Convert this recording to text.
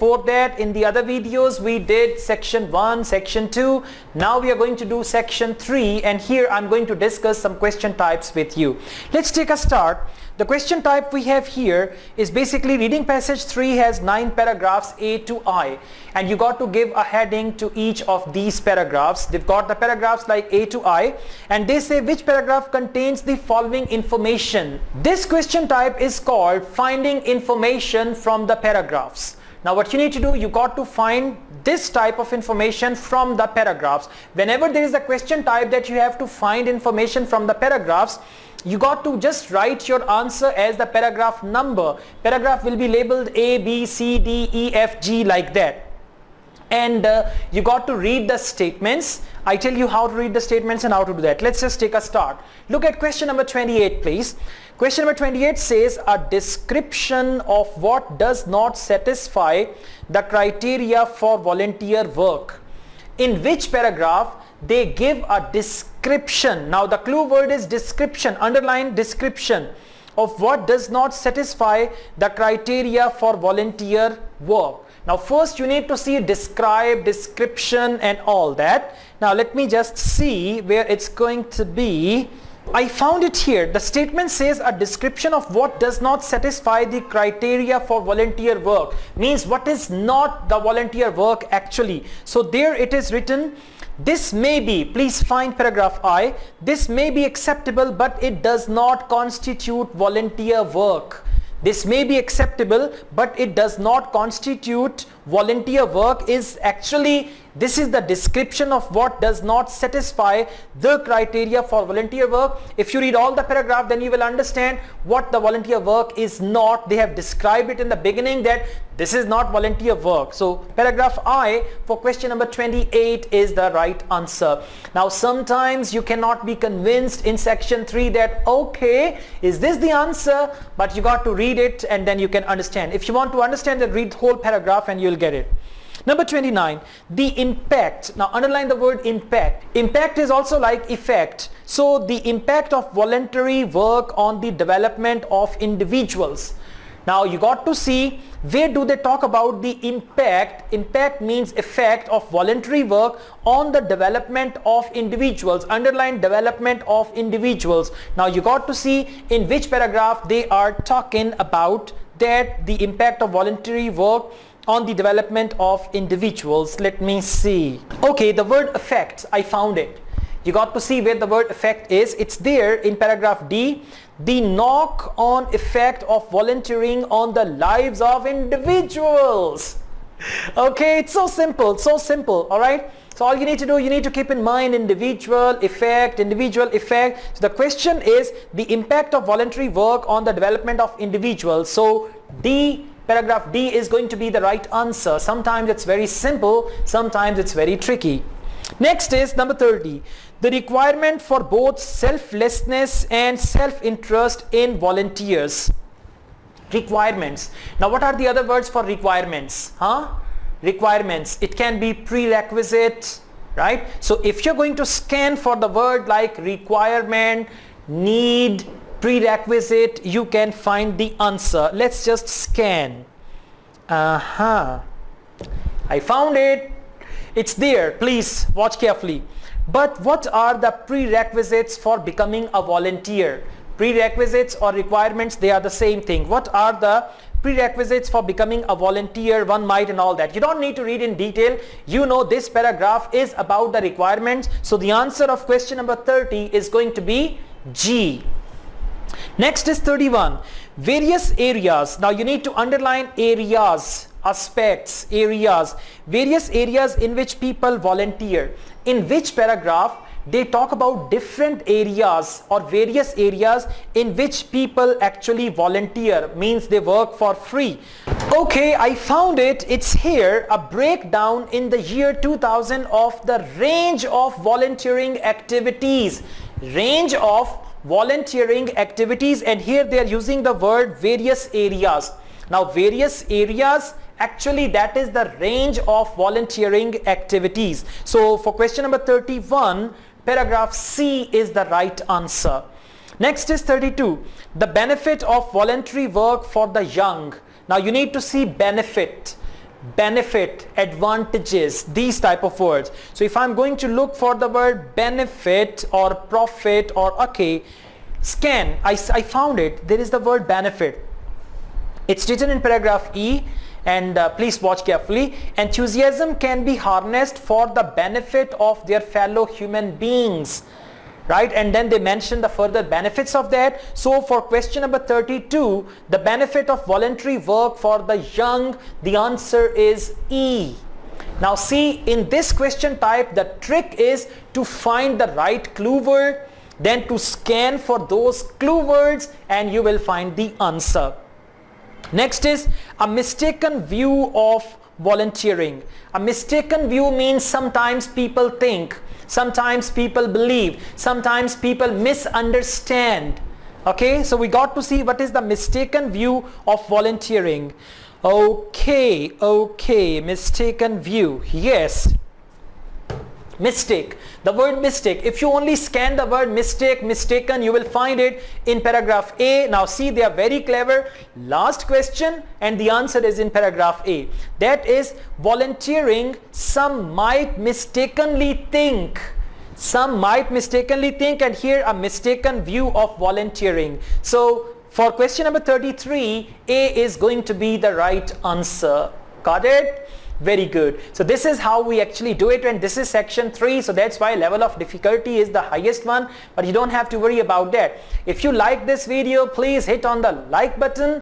For that, in the other videos we did section 1, section 2. Now we are going to do section 3, and here I'm going to discuss some question types with you. Let's take a start. The question type we have here is basically reading passage 3 has 9 paragraphs A to I, and you got to give a heading to each of these paragraphs. They've got the paragraphs like A to I, and they say which paragraph contains the following information. This question type is called finding information from the paragraphs. Now what you need to do, you got to find this type of information from the paragraphs. Whenever there is a question type that you have to find information from the paragraphs, you got to just write your answer as the paragraph number. Paragraph will be labeled A, B, C, D, E, F, G like that. And you got to read the statements. I tell you how to read the statements and how to do that. Let's just take a start. Look at question number 28, please. Question number 28 says a description of what does not satisfy the criteria for volunteer work. In which paragraph they give a description. Now the clue word is description. Underline description of what does not satisfy the criteria for volunteer work. Now first you need to see describe, description and all that. Now let me just see where it's going to be. I found it here. The statement says a description of what does not satisfy the criteria for volunteer work. Means what is not the volunteer work actually. So there it is written, this may be, please find paragraph I, this may be acceptable but it does not constitute volunteer work. This may be acceptable but it does not constitute volunteer work is actually, this is the description of what does not satisfy the criteria for volunteer work. If you read all the paragraph, then you will understand what the volunteer work is not. They have described it in the beginning that this is not volunteer work. So paragraph I for question number 28 is the right answer. Now sometimes you cannot be convinced in section 3 that okay, is this the answer, but you got to read it and then you can understand. If you want to understand, then read the whole paragraph and you'll get it. Number 29, the impact. Now underline the word impact. Impact is also like effect. So the impact of voluntary work on the development of individuals. Now you got to see where do they talk about the impact. Impact means effect of voluntary work on the development of individuals. Underline development of individuals. Now you got to see in which paragraph they are talking about that the impact of voluntary work on the development of individuals. Let me see. Okay, the word effect, I found it. You got to see where the word effect is. It's there in paragraph D. The knock-on effect of volunteering on the lives of individuals. Okay, it's so simple, all right? So all you need to do, you need to keep in mind individual effect. So the question is the impact of voluntary work on the development of individuals. So paragraph D is going to be the right answer. Sometimes it's very simple, sometimes it's very tricky. Next is number 30. The requirement for both selflessness and self-interest in volunteers. Requirements. Now what are the other words for requirements? Requirements. It can be prerequisite, right? So if you're going to scan for the word like requirement, need, prerequisite, you can find the answer. Let's just scan. I found it. It's there. Please watch carefully. But what are the prerequisites for becoming a volunteer? Prerequisites or requirements, they are the same thing. What are the prerequisites for becoming a volunteer? One might and all that. You don't need to read in detail. You know this paragraph is about the requirements. So the answer of question number 30 is going to be G. Next is 31. Various areas. Now you need to underline areas, aspects, areas. Various areas in which people volunteer. In which paragraph they talk about different areas or various areas in which people actually volunteer, means they work for free. Okay, I found it. It's here, a breakdown in the year 2000 of the range of volunteering activities. Range of volunteering activities, and here they are using the word various areas. Now various areas, actually that is the range of volunteering activities. So for question number 31, paragraph C is the right answer. Next is 32. The benefit of voluntary work for the young. Now you need to see benefit. benefit, advantages, these type of words. So if I'm going to look for the word benefit or profit or okay, scan, I found it. There is the word benefit. It's written in paragraph E, and please watch carefully. Enthusiasm can be harnessed for the benefit of their fellow human beings. Right, and then they mention the further benefits of that. So for question number 32, the benefit of voluntary work for the young, the answer is E. Now see, in this question type, the trick is to find the right clue word, then to scan for those clue words, and you will find the answer. Next is a mistaken view of volunteering. A mistaken view means sometimes people think, sometimes people believe, sometimes people misunderstand. Okay, so we got to see what is the mistaken view of volunteering. Okay, mistaken view. Yes, mistake. The word mistake, if you only scan the word mistake, mistaken, you will find it in paragraph A. Now see, they are very clever. Last question and the answer is in paragraph A. That is volunteering, some might mistakenly think. Some might mistakenly think, and here a mistaken view of volunteering. So for question number 33, A is going to be the right answer. Got it? Very good. So this is how we actually do it, and this is section 3, so that's why level of difficulty is the highest one, but you don't have to worry about that. If you like this video, please hit on the like button.